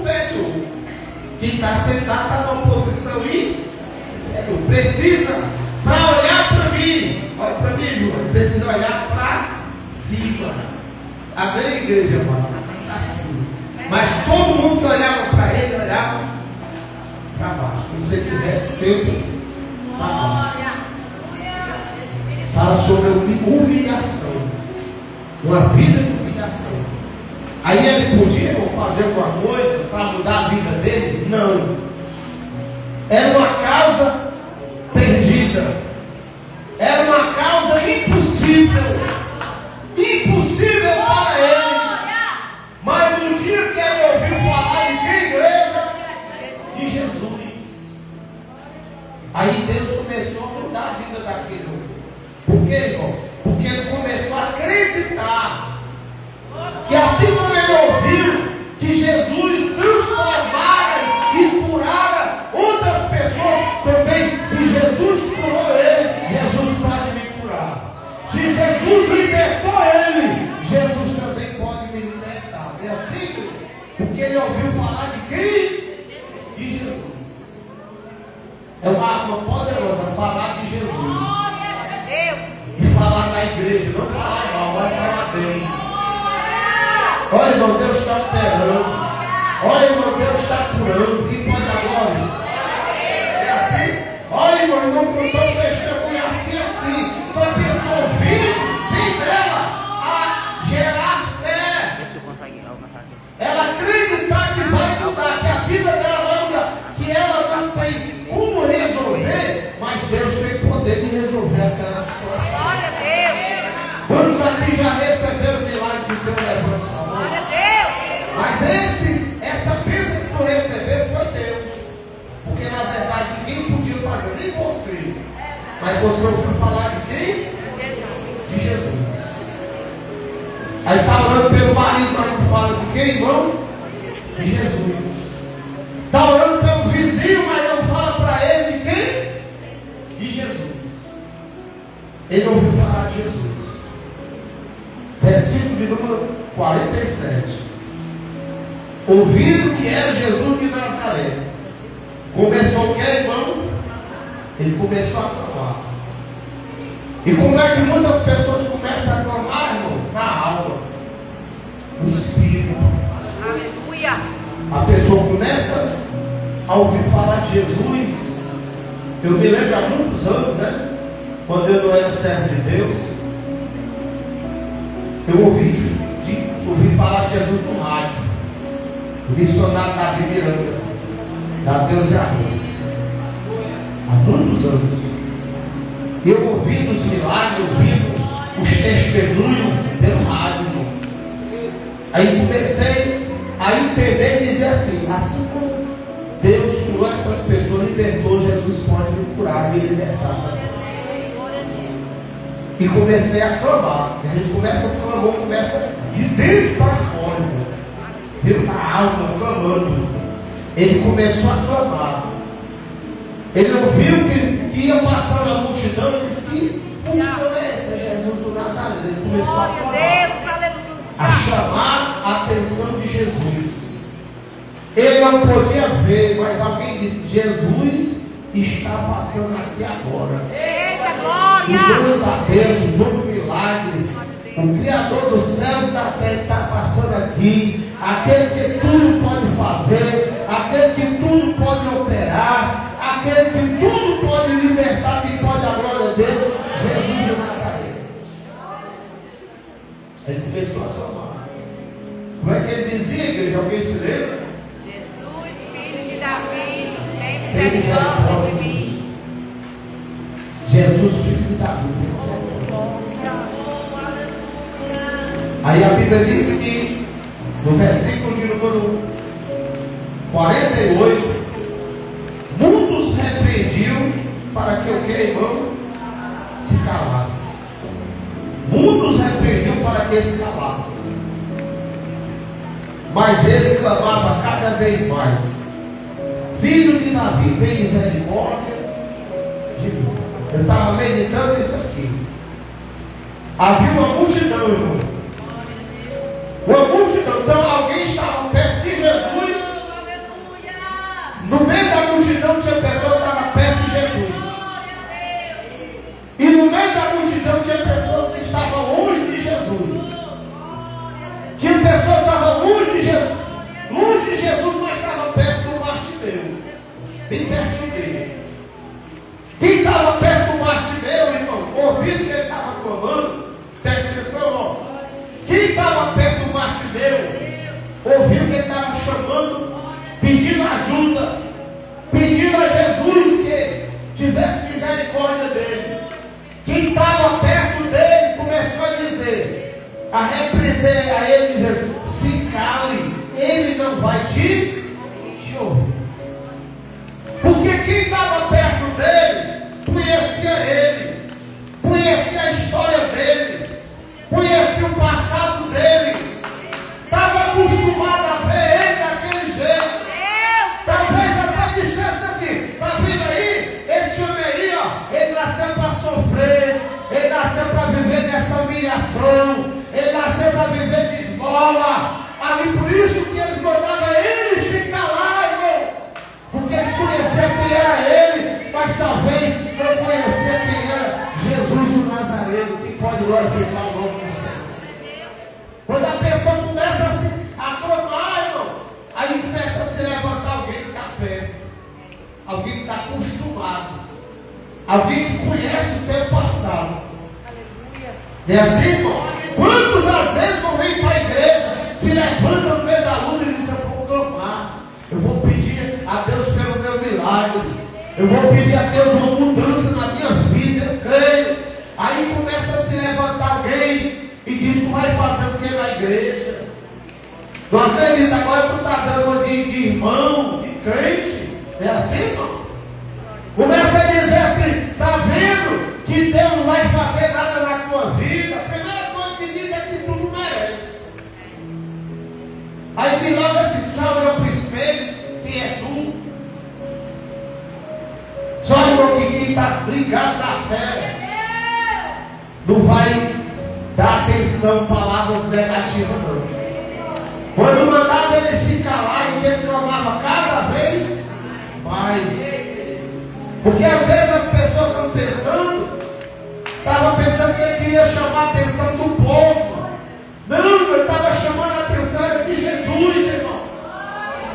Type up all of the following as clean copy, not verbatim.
superior. Quem está sentado está numa posição inferior. Precisa, para olhar para mim, olha para mim, João, precisa olhar para cima. Amém, igreja, mano? Para cima. Mas todo mundo que olhava para ele, olhava para baixo. Como se ele estivesse sempre para baixo. Fala sobre humilhação. Uma vida de humilhação. Aí ele podia fazer alguma coisa para mudar a vida dele? Não. Era uma causa perdida. Era uma causa impossível. Impossível para ele. Mas no dia que ele ouviu falar de que igreja? De Jesus. Aí Deus começou a mudar a vida daquele homem. Por quê, irmão? Porque ele começou a acreditar que assim como ele ouviu que Jesus transformara e curara outras pessoas também, se Jesus curou ele, Jesus pode me curar. Se Jesus libertou ele, Jesus também pode me libertar. É assim? Porque ele ouviu falar de quem? De Jesus. É uma arma poderosa falar de Jesus. E falar na igreja, não falar mal, mas falar bem. Olha, irmão, Deus está operando. Olha, irmão, Deus está curando. Quem pode dar glória? É assim? Olha, irmão, contando testemunho assim. Para a pessoa vem dela a gerar fé. Ela acreditar que vai mudar, que a vida dela vai mudar, que ela não tem como resolver, mas Deus tem poder de resolver aquela situação. Glória a Deus. Quantos aqui já receberam o milagre de Deus? Levante sua mão. Glória a Deus. Mas essa bênção que tu recebeu foi Deus. Porque na verdade ninguém podia fazer, nem você. Mas você ouviu falar de quem? De Jesus. Aí está orando pelo marido, mas não fala de quem, irmão? De Jesus. Está orando pelo vizinho, mas não fala para ele de quem? De Jesus. Ele ouviu falar de Jesus. Versículo de número 47. Ouvindo que era Jesus de Nazaré, começou o que, irmão? Ele começou a clamar. E como é que muitas pessoas começam a clamar, irmão? Na alma, no espírito. Aleluia. A pessoa começa a ouvir falar de Jesus. Eu me lembro há muitos anos, né? Quando eu não era servo de Deus, eu ouvi falar de Jesus no rádio. O missionário Davi Miranda, da Deus e Amor. Há muitos anos. Eu ouvindo os milagres, ouvindo os testemunhos pelo rádio. Aí comecei a entender e dizer assim como Deus curou essas pessoas, libertou, Jesus pode me curar, me libertar. E comecei a clamar. A gente começa a clamar, começa de dentro para fora. Viu? Na alma, clamando. Ele começou a clamar. Ele ouviu que ia passando a multidão e disse que multidão é essa? É Jesus do Nazaré. Ele começou a clamar, a chamar a atenção de Jesus. Ele não podia ver, mas alguém disse: Jesus está passando aqui agora. Eita, glória! O dono da bênção, o dono do milagre, o Criador dos céus e da terra está passando aqui. Aquele que tudo pode fazer, aquele que tudo pode operar, aquele que tudo pode libertar, quem pode dar glória a Deus, Jesus de Nazaré. Ele começou a clamar. Como é que ele dizia, igreja? Alguém se lembra? Jesus, filho de Davi, tem misericórdia de mim. Jesus, filho de Davi, tem misericórdia. Aí a Bíblia diz que no versículo de número 48, muitos repreendiam para que o que, irmão? Se calasse. Muitos repreendiam para que se calasse. Mas ele clamava cada vez mais: Filho de Davi, tem misericórdia de mim. Eu estava meditando isso aqui. Havia uma multidão, irmão. Uma multidão. Então alguém estava perto de Jesus chamando, pedindo ajuda, pedindo a Jesus que tivesse misericórdia dele. Quem estava perto dele começou a dizer, a repreender a ele, dizendo: se cale, ele não vai te ouvir. Porque quem estava perto dele conhecia ele, conhecia a história dele, conhecia o passado dele, estava acostumado a ver ele daquele jeito. Talvez até dissesse assim: está vendo aí? Esse homem aí, ó, ele nasceu para sofrer, ele nasceu para viver nessa humilhação, ele nasceu para viver de esmola. Ali por isso que eles mandavam ele se calar, irmão, porque eles conheciam quem era ele, mas talvez não conheciam quem era Jesus o Nazareno, que pode glorificar o nome do Senhor. Quando a pessoa começa a clamar, irmão, aí começa a se levantar alguém que está perto, alguém que está acostumado, alguém que conhece o teu passado. É assim, irmão? Quantos às vezes não vêm para a igreja, se levantam no meio da luta e dizem: eu vou clamar, eu vou pedir a Deus pelo meu milagre, eu vou pedir a Deus uma mudança na minha vida, eu creio. Aí começa a se levantar alguém e diz: tu vai fazer o que na igreja? Não acredita, agora tu está dando de irmão, de crente. É assim, irmão? Começa a dizer assim: está vendo que Deus não vai fazer nada na tua vida? A primeira coisa que diz é que tu não merece. Aí diz logo assim: já olhou para o espelho? Quem é tu? Só, irmão, que quem está ligado na fé não vai dar atenção a palavras negativas, não. Quando mandava ele se calar, e ele clamava cada vez mais. Porque às vezes as pessoas estavam pensando que ele queria chamar a atenção do povo. Não, ele estava chamando a atenção de Jesus, irmão.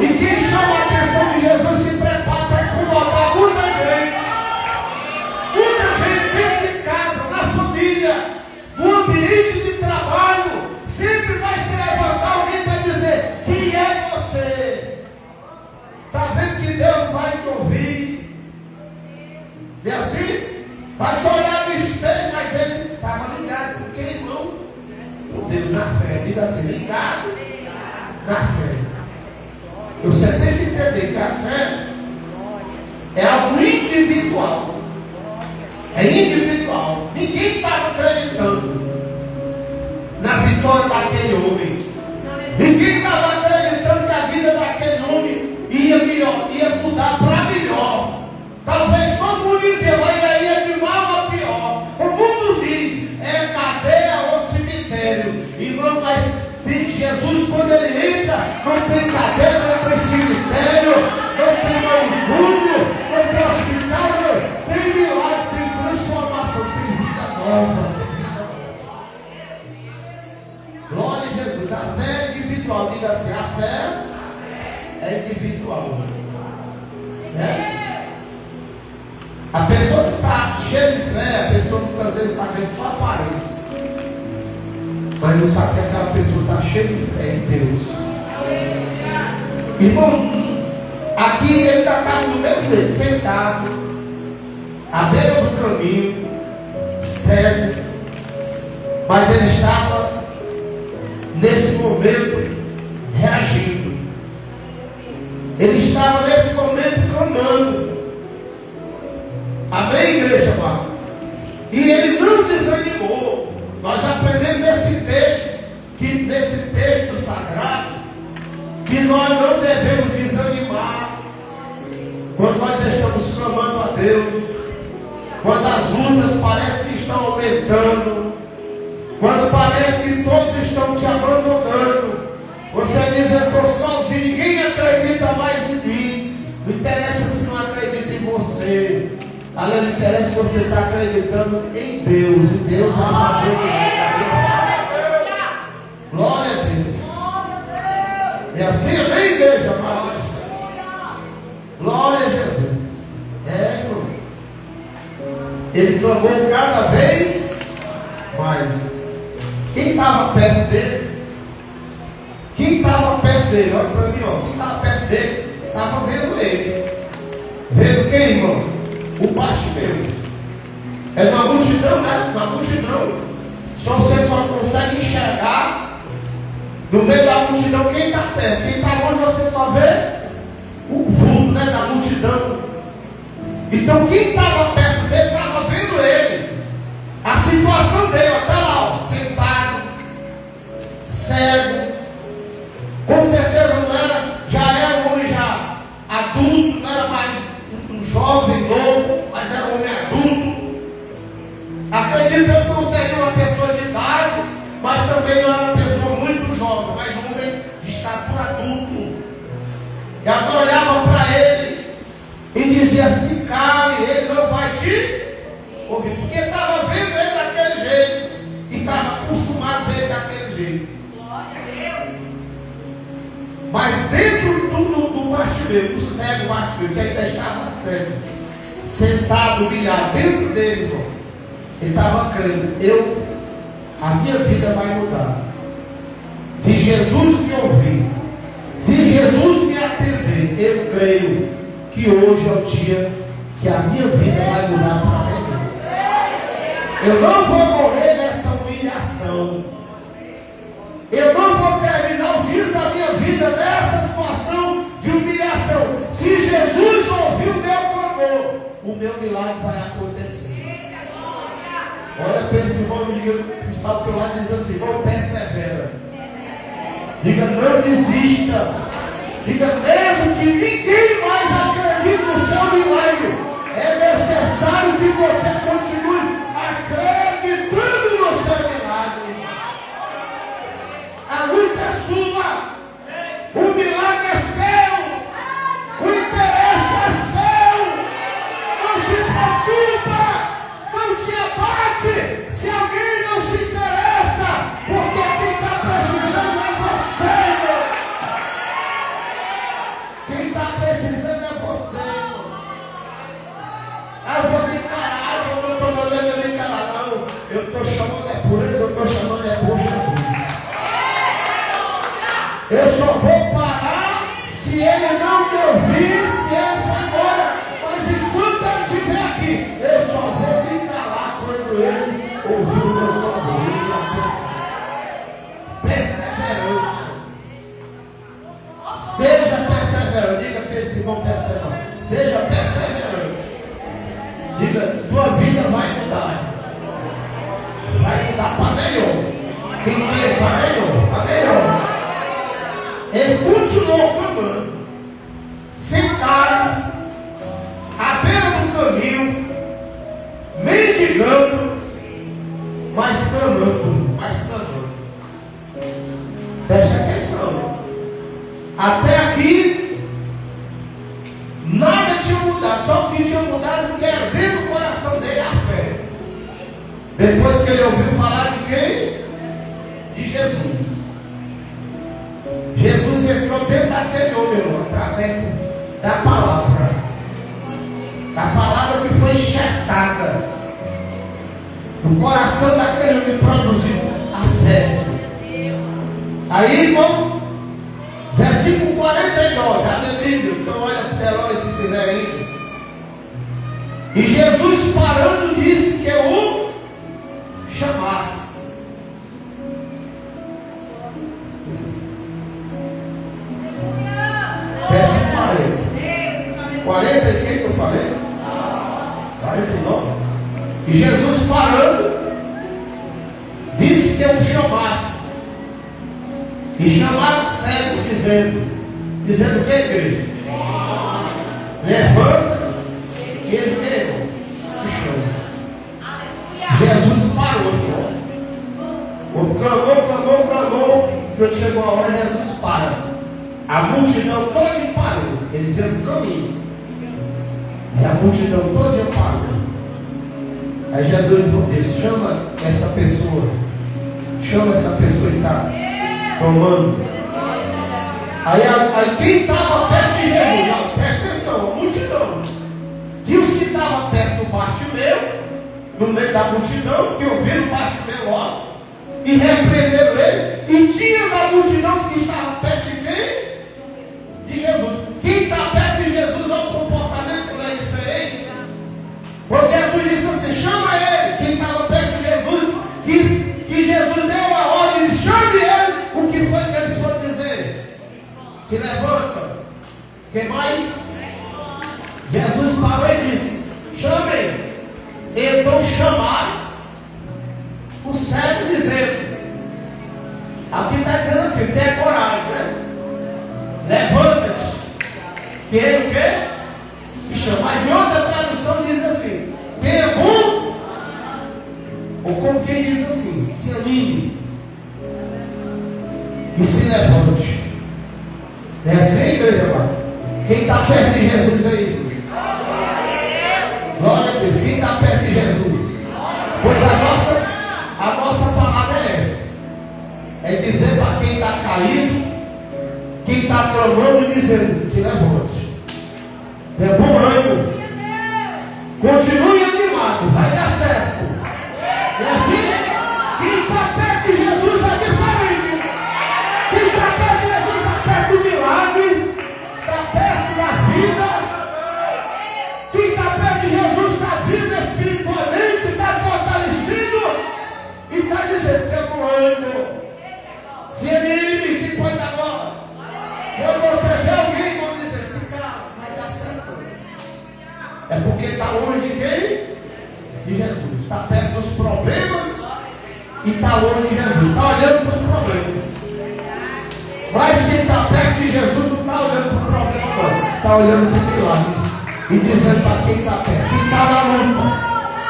E quem chama a atenção de Jesus se prepara para incomodar muita gente. Muita gente dentro de casa, na família, no ambiente de trabalho. Sempre vai se levantar alguém para dizer: quem é você? Está vendo que Deus não vai te ouvir? É assim? Vai te olhar no espelho, mas ele estava ligado. Porque, irmão, com Deus na fé. Diga assim: ligado na fé. Você tem que entender que a fé é algo individual. É individual. Ninguém estava acreditando na vitória daquele homem. Ninguém estava acreditando que a vida daquele homem ia mudar para melhor. Talvez todo mundo dizia: mas ia de mal a pior. O mundo diz: é cadeia ou cemitério. Irmão, mas Jesus, quando ele entra, não tem cadeia, não tem cemitério, não tem manicômio, não tem hospital, não. Tem milagre, tem transformação, tem vida nova. Glória a Jesus. A fé é individual. Diga assim: a fé é individual. A pessoa que está cheia de fé, a pessoa que muitas vezes está vendo só aparência, mas não sabe que aquela pessoa está cheia de fé em Deus. Irmão, aqui ele estava no mesmo jeito, sentado, à beira do caminho, cego, mas ele estava nesse momento reagindo. Ele estava nesse momento clamando. Amém, igreja amada? E ele não desanimou. Nós aprendemos nesse texto sagrado que nós não devemos desanimar quando nós estamos clamando a Deus, quando as lutas parecem que estão aumentando, quando parece que todos estão te abandonando. Você diz: eu estou sozinho, ninguém acredita mais em mim. Não interessa se não acredita em você. Além, não interessa se você está acreditando em Deus. E Deus vai fazer o que. Glória a Deus. É assim, amém, igreja amada? Glória a Jesus. Irmão. Ele clamou cada vez mais. Quem estava perto dele? Quem estava perto dele, olha para mim, ó, quem estava perto dele, estava vendo ele. Vendo quem, irmão? O Bartimeu. É uma multidão, né? Uma multidão. Você só consegue enxergar no meio da multidão quem está perto. Quem está longe você só vê o vulto, né, da multidão. Então quem estava perto dele estava vendo ele. A situação dele, até lá, ó, sentado, cego. Com certeza não era, já era um homem já adulto, não era mais um jovem novo, mas era um homem adulto. Acredito que ele não seria uma pessoa de idade, mas também não era uma pessoa muito jovem, mas um homem de estatura adulto. E agora olhava para ele e dizia assim: cale, ele não vai te ouvir, porque estava vendo ele daquele jeito e estava acostumado a ver ele daquele jeito. Mas dentro do Bartimeu, do cego Bartimeu, que ainda estava cego, sentado, humilhado, dentro dele, irmão, ele estava crendo: a minha vida vai mudar. Se Jesus me ouvir, se Jesus me atender, eu creio que hoje é o dia que a minha vida vai mudar para mim. Eu não vou morrer nessa humilhação. Eu não vou terminar o dia da minha vida nessa situação de humilhação. Se Jesus ouvir o meu clamor, o meu milagre vai acontecer. Olha para esse irmão e diga, está do teu lado e diz assim: irmão, persevera. Diga, não desista. Diga, mesmo que ninguém mais acredite no seu milagre, é necessário que você continue acreditando no seu milagre. A luta é sua. O milagre é seu. O interesse é seu. Não se preocupa. Não te abate se alguém não se interessa, porque quem está precisando é você, irmão. Quem está precisando é você, irmão. Eu vou me encarar, eu não estou mandando eu me encarar, não. Eu estou chamando é por eles, eu estou chamando é por Jesus. Eu só vou parar se ele não me ouvir, se ele for embora. Mas enquanto ele estiver aqui, eu só vou me calar quando ele ouvir o meu clamor. Perseverança. Seja perseverante. Diga para esse irmão perseverante. Seja perseverante. Diga, tua vida vai mudar. Vai mudar para melhor. Quem crê para melhor? Para melhor. Ele continuou clamando, sentado, à beira do caminho, mendigando, mas clamando, Preste atenção. Até aqui, nada tinha mudado, só o que tinha mudado porque era dentro do coração dele a fé. Depois que ele ouviu falar de quem? De Jesus. Jesus entrou dentro daquele homem, irmão, através da palavra. Da palavra que foi enxertada no coração daquele homem, produziu a fé. Aí, irmão, versículo 49, aleluia. Então olha para o telão se tiver aí. E Jesus parando disse que eu o chamasse. Versículo 40. 40 e quem que eu falei? 49. E Jesus parando disse que eu o chamasse. E chamaram o cego, dizendo o que, igreja? Levanta, e ele o chama. Jesus parou, clamou. Quando chegou a hora, Jesus para. A multidão toda parou. Ele dizendo o caminho. Aí a multidão toda parou. Aí Jesus disse: chama essa pessoa que está tomando. Aí quem estava perto de Jesus, presta atenção, a multidão. E os que estavam perto do Bartimeu, no meio da multidão, que ouviram o Bartimeu logo, e repreenderam ele. E tinha uma multidão que estava perto de quem? De Jesus. Quem está perto de Jesus, o comportamento não é diferente. Quando Jesus disse assim, chama ele. Quem estava perto de Jesus, que Jesus deu a ordem, chame ele. O que foi que eles foram dizer? Se levanta. Quem mais? Jesus parou e disse, chamem. Então chamaram o cego dizendo, aqui está dizendo assim, tenha coragem, né? Levanta-te. Que ele o quê? Me chama. Mas em outra tradução diz assim, tenha bom, ou como quem diz assim, se anime e se levante. É assim, igreja, amado? Quem está perto de Jesus aí? Glória a Deus. Quem está perto de Jesus? Pois a nossa palavra é essa. É dizer para quem está caído, quem está clamando e dizendo, se levante. É bom ânimo. Continue animado, vai dar certo. É assim? Quem está perto de Jesus é diferente. Quem está perto de Jesus está perto do milagre, está perto da vida. Quem está perto de Jesus está vivo espiritualmente, está fortalecido e está dizendo que é bom ânimo. Se anime, que pode agora. Quando você vê alguém, vamos dizer, esse cara vai dar certo. É porque está longe de quem? De Jesus. Está perto dos problemas e está longe de Jesus. Está olhando para os problemas. Mas quem está perto de Jesus não está olhando para o problema, não. Está olhando para o milagre. E dizendo para quem está perto, quem está na luta.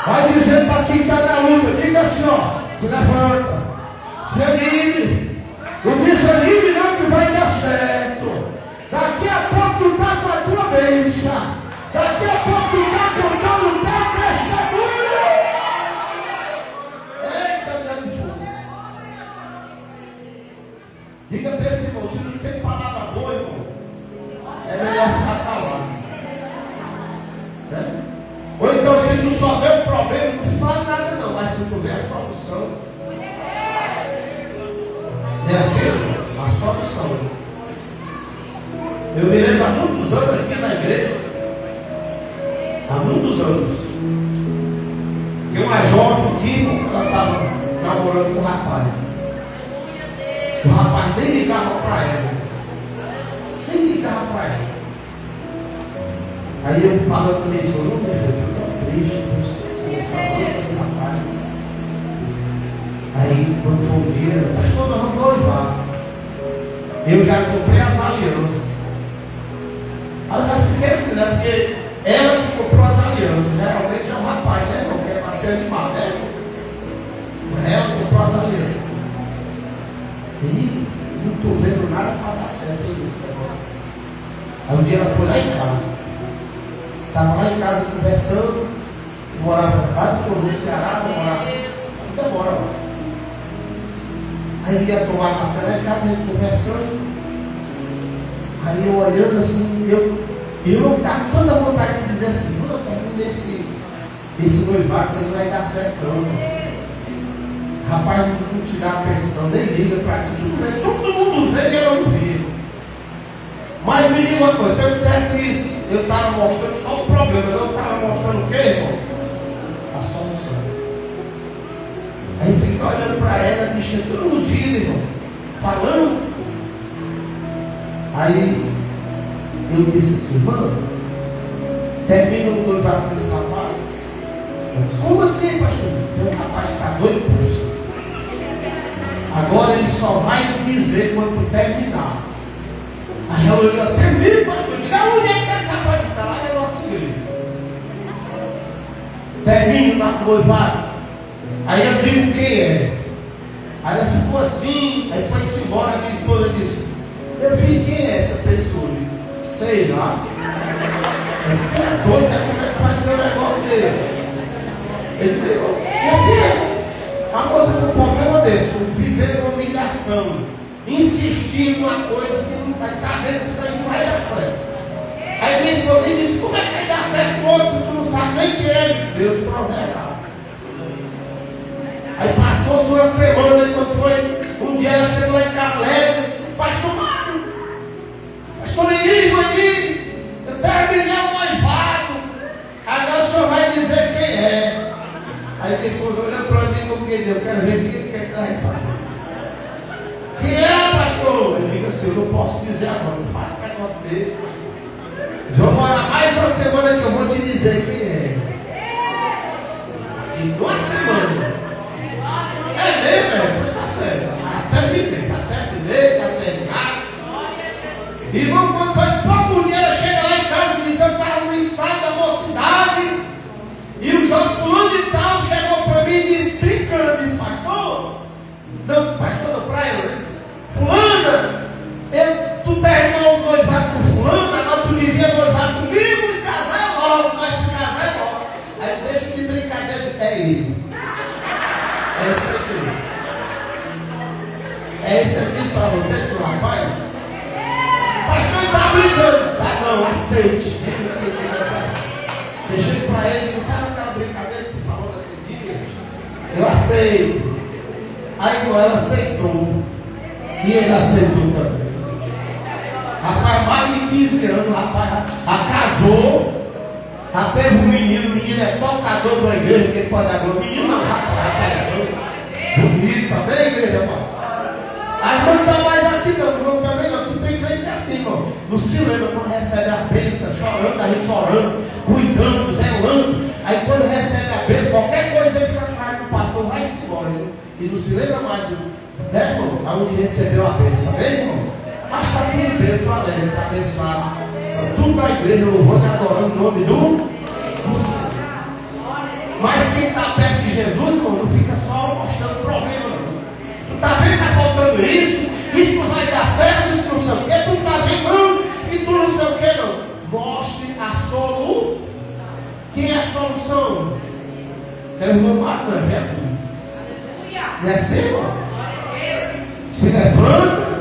Vai dizendo para quem está na luta. Diga assim, ó, se levanta. Se anime. Não desanime não que vai dar certo. Daqui a pouco tu está com a tua bênção. Daqui a pouco tu está contando o teu testemunho. Eita, Deus do fogo. Diga para esse irmão, se não tem palavra boa, irmão, é melhor ficar calado. Né? Ou então se tu só vê o problema, não fala nada não. Mas se tu vê a solução, é assim, a solução. Eu me lembro há muitos anos aqui na igreja, há muitos anos, que uma jovem aqui, ela estava namorando com um rapaz. O rapaz nem ligava para ela. Nem ligava para ela. Aí eu falando com ele, eu não estou tão triste, eu estou falando com esse rapaz. Aí, quando foi um dia, pastor, nós vamos noivar. Eu já comprei as alianças. Aí eu já fiquei assim, né? Porque ela que comprou as alianças. Geralmente é um rapaz, né, irmão? Que é para ser animado, né? Ela comprou as alianças. E não estou vendo nada para dar certo nesse negócio. Aí um dia ela foi lá em casa. Estava lá em casa conversando. Morava lá no Ceará, morava. Ainda mora lá. Aí ia tomar café lá em casa, a gente conversando. Aí eu olhando assim, eu não estava com toda a vontade de dizer assim, não, termina esse noivado, você não vai dar certo não. Rapaz, não te dá atenção, nem liga para ti. Todo mundo vê e ela não via. Mas me diga uma coisa, se eu dissesse isso, eu estava mostrando só o problema, eu não estava mostrando o quê, irmão? A solução. Aí fica olhando para ela, bicho, todo mundo dia, irmão, falando. Aí eu disse assim, mano, termina o noivado com esse rapaz. Eu disse, como assim, pastor? Tem um rapaz que está doido por isso. Agora ele só vai dizer quando terminar. Aí ela olhou assim, viu, pastor? Diga onde é que essa coisa está? Lá é nossa igreja. Termina o noivado. Aí eu digo quem é. Aí ela ficou assim, aí foi-se embora, minha esposa disse, meu filho, quem é essa pessoa? Sei lá. É doido, como é que vai dizer um negócio desse? Ele falou, minha filha, a moça com um problema desse, viver uma humilhação, insistir numa coisa que não vai estar vendo que isso aí não vai dar certo. Aí minha esposa disse, como é que vai dar certo, moça? Tu não sabe nem quem é. Deus proverá. Aí passou sua semana, quando foi Um dia ela chegou lá em Carlego, pastor Mário, pastor Nini, eu terminei o noivado, agora o senhor vai dizer quem é. Aí a esposa olhou para mim como quem deu, eu quero ver o que ela vai fazer. Quem é, pastor? Eu digo assim, eu não posso dizer agora, não faço negócio desse. Vou morar mais uma semana que eu vou te dizer quem é. Em 2 semanas. É mesmo, pois está certo. Até terminar. Irmão, quando foi pouco dia, ela chega lá em casa e diz: eu estava no ensaio da mocidade. E o João fulano e tal chegou para mim e disse, brincando, disse: pastor, não, para ela, disse: fulana, tu terminou o noivado com fulano, agora tu devia noivar comigo e casar logo, nós se casar logo. Aí deixa de brincadeira, é ele. É isso aqui. É esse aqui para você, teu rapaz? Pastor, ele está brincando. Tá não, aceite. Fechei para ele, sabe aquela brincadeira que tu falou naquele dia? Eu aceito. Aí ela aceitou. E ele aceitou também. Faz mais de 15 anos, o rapaz já casou. Já teve um menino, o menino é tocador da igreja, que ele pode dar glória. Menino não, rapaz. Bonito também, igreja, irmão. A irmã não está mais aqui, não. Irmão também não. Tu tem crente que é assim, irmão. No silêncio, quando recebe a bênção, chorando, a gente chorando, cuidando, zelando. Aí quando recebe a bênção, qualquer coisa ele fica mais do pastor, vai-se embora. E não se lembra mais do, né, irmão? Aonde recebeu a bênção, tá bem, irmão? Mas está tudo bem, estou alegre, está abençoado. Está tudo na igreja, louvando e adorando o nome do Senhor. Mas quem está perto de Jesus, irmão, não fica só mostrando problema. Tu está vendo que está faltando isso não vai dar certo, isso não sei o que, tu não está vendo não, e tu não sei o que não. Mostre a solução. Quem é a solução? É o irmão Marcos, é Jesus. Não é assim, irmão? Se levanta,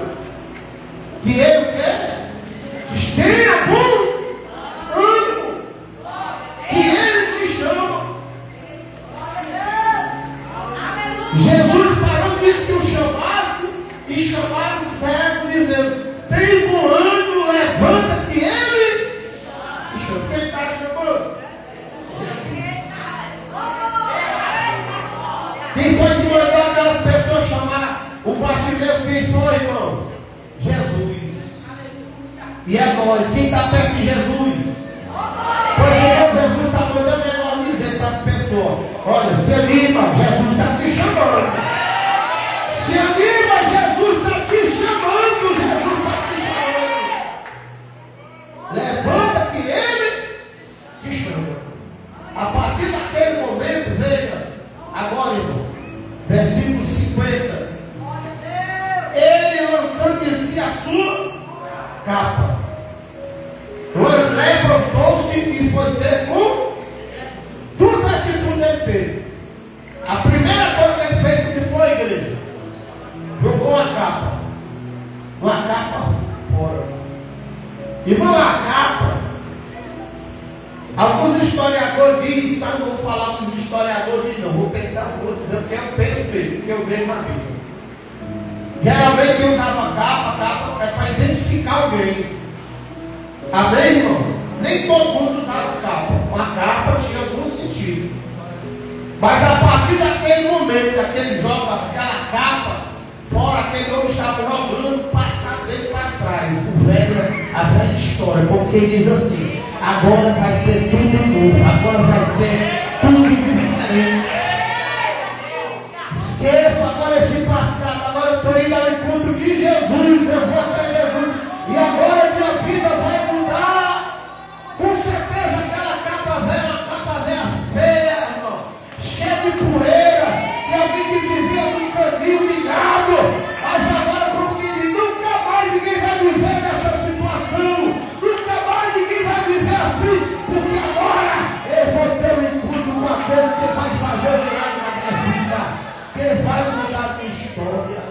que ele quer, que tenha bom ânimo, que ele te chama. Jesus parou e disse que o chamasse e chamaram o cego, dizendo: tem bom ânimo, levanta, que ele te chama. Quem está chamando? Jesus. Quem foi que mandou aquelas pessoas chamar o Bartimeu? Quem foi, irmão? Jesus. E é nós. Quem está perto de Jesus? Pois é, Jesus está mandando nós dizer para as pessoas: olha, se anima, Jesus está te chamando. Se anima, Jesus está te chamando. Jesus está te chamando. Levanta que ele te chama. A partir daquele momento, veja, agora, irmão, versículo 50. Ele lançando de si a sua capa, levantou-se e foi ter com 2 atitudes ele teve. A primeira coisa que ele fez, o que foi, igreja? Jogou uma capa fora. Irmão, a capa, alguns historiadores dizem, mas não vou falar com os historiadores, não vou pensar, vou dizer o que eu penso mesmo, o que eu vejo na Bíblia. Geralmente quem usava capa é para identificar alguém. Amém, irmão? Nem todo mundo usava capa. Uma capa tinha algum sentido. Mas a partir daquele momento, daquele joga aquela capa, fora aquele homem estava jogando o passado dele para trás. A velha história, porque ele diz assim: agora vai ser tudo novo, agora vai ser tudo diferente. Esqueça agora esse passado, agora eu estou indo ao encontro de Jesus, eu vou até Jesus, e agora minha vida vai mudar. Com certeza aquela capa velha feia, irmão, cheia de poeira, e alguém que vivia no caminho ligado, mas agora como que ele nunca mais ninguém vai viver nessa situação, nunca mais ninguém vai viver assim, porque agora eu vou ter um encontro com aquele que vai fazer o milagre na minha vida. Quem vai mudar a minha história?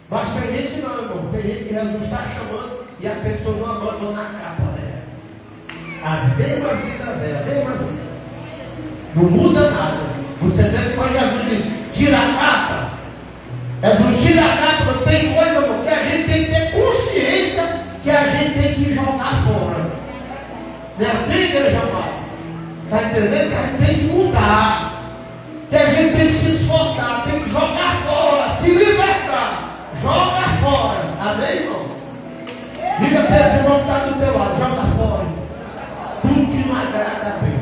Mas tem gente não, irmão. Tem gente que Jesus está chamando e a pessoa não abandona a capa, né? A mesma vida velha, a mesma vida. Não muda nada. Você vê que foi Jesus disse: tira a capa. Jesus tira a capa, tem coisa, irmão, que a gente tem que ter consciência que a gente tem que jogar fora. Não é assim, igreja amada? Está entendendo? Que a gente tem que mudar. Que a gente tem que se esforçar, tem que jogar fora, se libertar. Joga fora. Amém, irmão? Diga para esse irmão que está do teu lado, joga fora. Tudo que não agrada a Deus.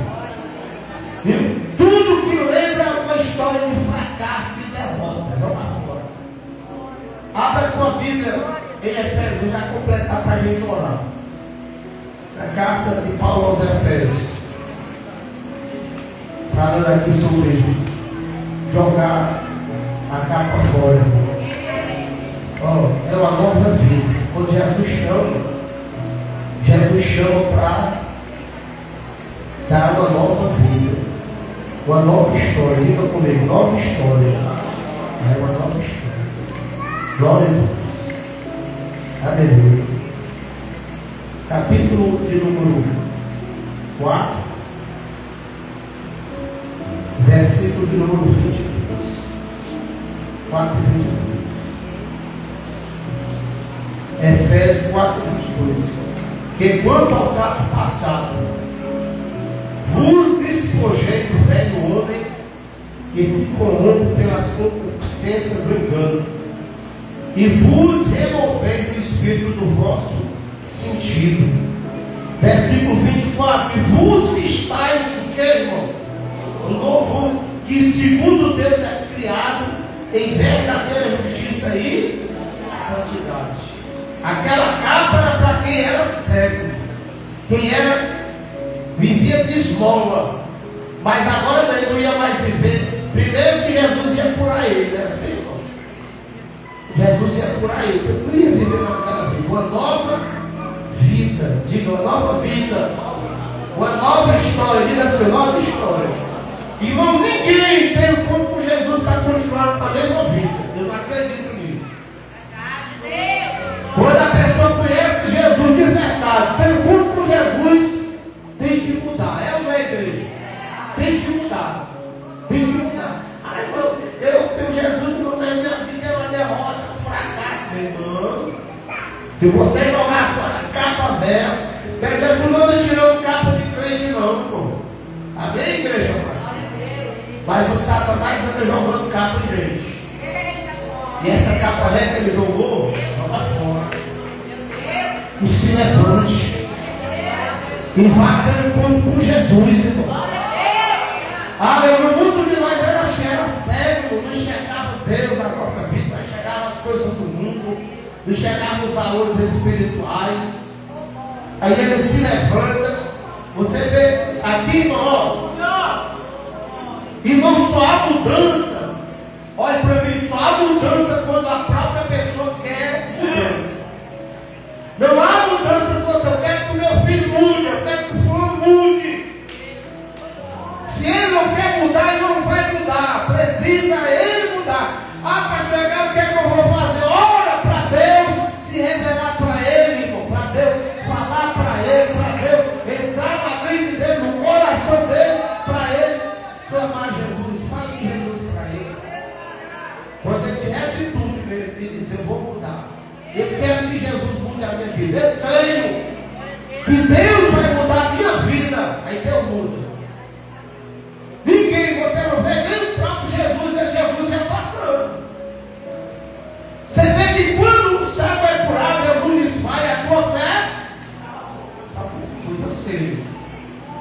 Viu? Tudo que lembra uma história de fracasso, de derrota, joga fora. Abra tua Bíblia em Efésios, já completar para a gente orar. A carta de Paulo aos Efésios, falando aqui sobre jogar a capa fora. É uma nova vida. Quando Jesus chama para dar uma nova vida, uma nova história. Diga comigo, nova história. É uma nova história. Glória a Deus. Aleluia. Capítulo de número 4, versículo de número 22. 4 e 22. Efésios 4, 22. Que quanto ao trato passado, vos despojei do velho homem que se corrompe pelas concupiscências do engano, e vos removeis o espírito do vosso sentido. Versículo 24. E vos vistais do que, irmão? O novo, que segundo Deus é criado em verdadeira justiça e santidade. Aquela capa era para quem era cego, quem vivia de esmola, mas agora ele não ia mais viver. Primeiro que Jesus ia curar ele, era assim, irmão? Jesus ia curar ele, ele não ia viver naquela vida. Uma nova vida, diga uma nova vida, uma nova história, diga assim, nova história. Irmão, ninguém tem como com Jesus para continuar a mesma vida. Eu não acredito nisso. Quando a pessoa conhece Jesus de verdade, tem culto com Jesus, tem que mudar. É uma igreja. Tem que mudar. Tem que mudar. Ai, irmão, eu tenho Jesus no meio da minha vida, é uma derrota, um fracasso, meu irmão. Se você jogar fora a capa velha, que Jesus não anda tirando capa de crente, não, irmão. Amém, igreja? Mas o Satanás anda jogando capa de gente. E essa capa velha que ele jogou, joga fora. E se levante. E vá dando com Jesus, irmão. Aleluia. Muito de nós era assim, era cego, não enxergava Deus na nossa vida, não enxergava as coisas do mundo, não enxergava os valores espirituais. Aí ele se levanta. Você vê aqui, irmão, irmão, só há mudança. Olha para mim, só há mudança quando a própria pessoa quer mudança. Não há mudança se você quer que o meu filho mude, eu quero que o fulano mude. Se ele não quer mudar, ele não vai mudar. Precisa ele mudar. Ah, pastor, o que é que eu vou fazer? Ora para Deus, se revelar para ele, irmão, para Deus, falar para ele, para Deus, entrar na mente dele, no coração dele, para ele clamar Jesus. Fale de Jesus para ele. Quando ele tiver atitude mesmo de dizer, eu vou mudar, eu quero que Jesus mude a minha vida, eu creio que Deus vai mudar a minha vida, aí Deus muda. Ninguém, você não vê nem o próprio Jesus, é Jesus se passando. Você vê que quando o cego é curado, Jesus desfaz a tua fé. Foi você,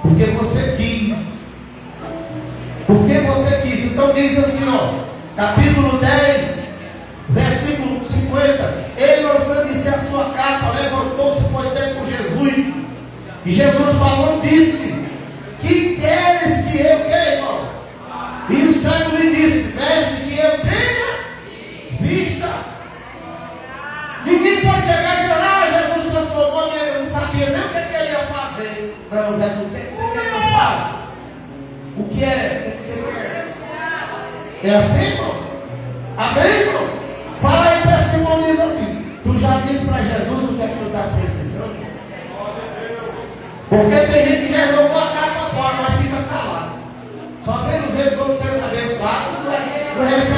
porque você quis. Porque você quis. Então diz assim, capítulo 10, versículo 50. Ele, lançando-se a sua capa, levantou-se e foi ter com Jesus. E Jesus falou, disse: que queres que eu queira, irmão? E o cego lhe disse: mestre, que eu tenha vista. Ninguém pode chegar e dizer: Jesus transformou, eu não sabia nem o que ele ia fazer. Não, Jesus, o que você quer que eu faça? O que é? O que você quer? É assim, irmão? Amém, irmão? Fala aí para esse irmão, diz assim: tu já disse para Jesus o que é que tu está precisando? Porque tem gente que já jogou a cara para fora, mas fica calado. Só vendo os outros sendo abençoados, não recebe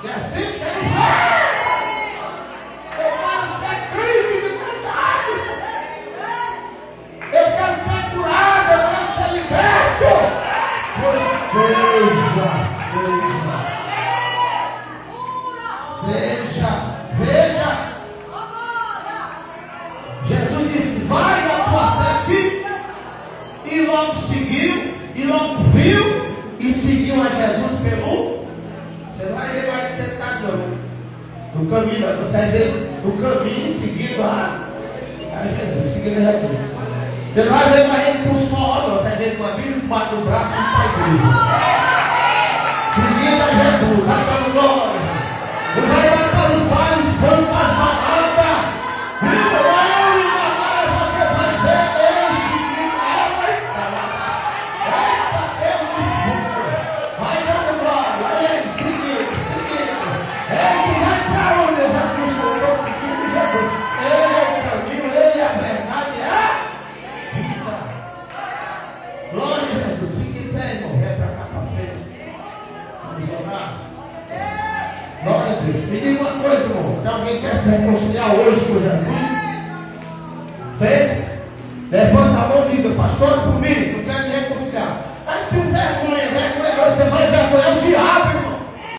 E assim quero ver. Eu quero ser crente de verdade. Eu quero ser curado, eu quero ser liberto. Pois seja, veja. Jesus disse: vai a tua fé a ti. E logo seguiu, e logo viu, e seguiu a Jesus pelo. Você não vai ver mais sentado não. No caminho, você vai ver no caminho, seguindo a Jesus, seguindo a Jesus. Você não vai ver mais ele com os forró, não. Você vai ver com a Bíblia embaixo do braço e para a igreja. Seguindo a Jesus, vai para o glória. Não vai mais para os bailes, vão para as baladas. Você vai ver ele seguindo ela. Eita, Deus me fura. Vai dando glória. Ele seguindo. Ele vai para onde Jesus falou, seguindo Jesus. Ele é o caminho, ele é a verdade, é a vida. Glória a Jesus. Fique em pé, irmão. Vem para cá para frente. Vamos orar. Glória a Deus. Me diga uma coisa, irmão. Que alguém quer se reconciliar hoje com Jesus? Tem? Levanta a mão e diga: pastor, por mim. Não quero